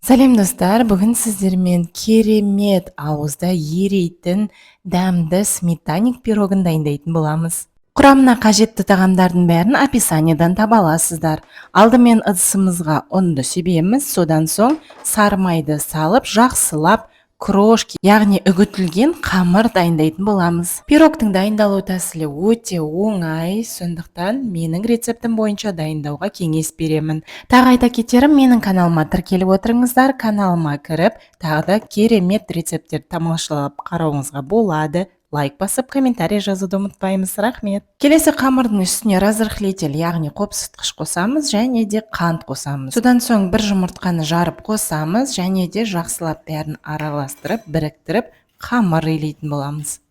Сәлем достар, бүгін сіздермен керемет ауызда ерейтін дәмді сметаник пирогын дайындайтын боламыз. Құрамына қажетті тағамдардың бәрін описаниедан таба аласыздар. Алдымен ыдысымызға ұнды себеміз, содан соң сары майды салып, жақсылап крошки, яғни үгітілген қамыр дайындайтын боламыз. Пирогтың дайындалу тәсілі өте оңай, сондықтан менің рецептім бойынша дайындауға кеңес беремін. Тағы айта кетерім, менің каналыма тіркеліп отырыңыздар, каналыма кіріп, тағы да керемет рецепттерді тамашалап қарауыңызға болады. Лайк басып, комментарий жазуды ұмытпаймыз. Рахмет. Келесі қамырдың үстіне разрыхлитель, яғни қопсытқыш қосамыз және де қант қосамыз. Содан соң бір жұмыртқаны жарып қосамыз және де жақсылап бәрін араластырып, біріктіріп, қамыр илейтін боламыз.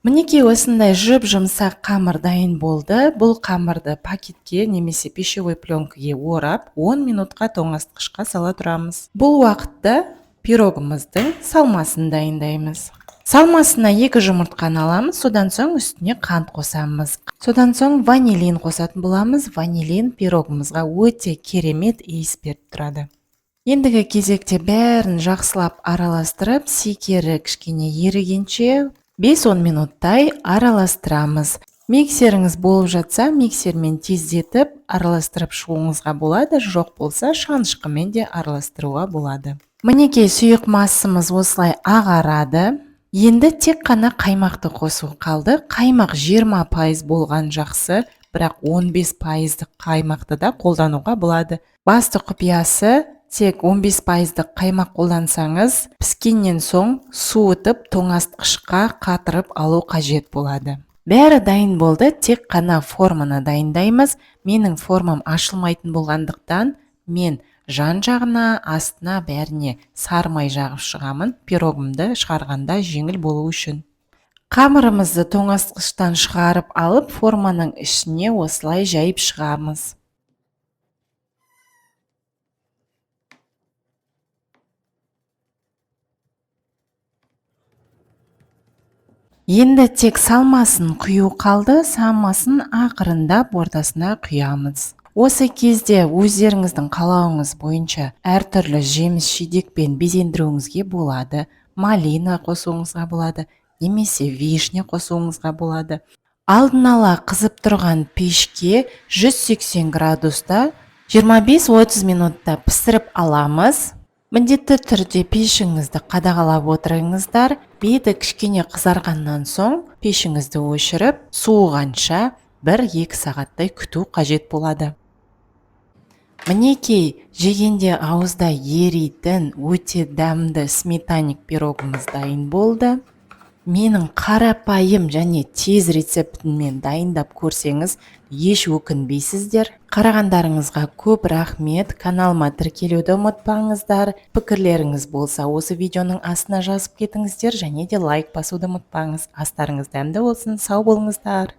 Мінекей осындай жұп-жұмсақ қамыр дайын болды. Бұл қамырды пакетке немесе пищевой пленкаге орап, 10 минутқа тоңазытқышқа сала тұрамыз. Бұл уақытта пирогымыздың салмасын дайындаймыз. Салмасына 2 жұмыртқаны аламыз, содан соң үстіне қант қосамыз. Содан соң ванилин қосатын боламыз. Ванилин пирогымызға өте керемет иіс беріп тұрады. Ендігі кезекте бәрін жақсылап араластырып, секері кішкене ерігенше 5-10 минуттай араластырамыз. Миксеріңіз болып жатса, миксермен тездетіп араластырып шығуыңызға болады, жоқ болса шанышқымен де араластыруға болады. Мінекей сұйық массамыз осылай ағарады. Енді тек қана қаймақты қосу қалды. Қаймақ 20% болған жақсы, бірақ 15% қаймақты да қолдануға болады. Басты құпиясы, тек 15% қаймақ қолдансаңыз, піскеннен соң суытып, тоңазытқышқа қатырып алу қажет болады. Бәрі дайын болды, тек қана форманы дайындаймыз. Менің формам ашылмайтын болғандықтан, мен жан-жағына, астына бәріне сары май жағып шығамын, пирогымды шығарғанда жеңіл болу үшін. Қамырымызды тоңазытқыштан шығарып алып, форманың ішіне осылай жайып шығамыз. Енді тек салмасын құю қалды, салмасын ақырындап ортасына құямыз. Осы кезде өздеріңіздің қалауыңыз бойынша әртүрлі жеміс жидекпен безендіруіңізге болады. Малина қосуыңызға болады, немесе вишня қосуыңызға болады. Алдын ала қызып тұрған пешке 180 градуста 25-30 минутта пісіріп аламыз. Міндетті түрде пешіңізді қадағалап отырыңыздар. Беті кішкене қызарғаннан соң пешіңізді өшіріп, суығанша 1-2 сағаттай күту қажет болады. Мінекей, жегенде ауызда ерейтін өте дәмді сметаник пирогымыз дайын болды. Менің қарапайым және тез рецептіммен дайындап көрсеңіз, еш өкінбейсіздер. Қарағандарыңызға көп рахмет. Каналыма тіркелуді ұмытпаңыздар. Пікірлеріңіз болса, осы видеоның астына жазып кетіңіздер және де лайк басуды ұмытпаңыз. Астарыңыз дәмді болсын, сау болыңыздар.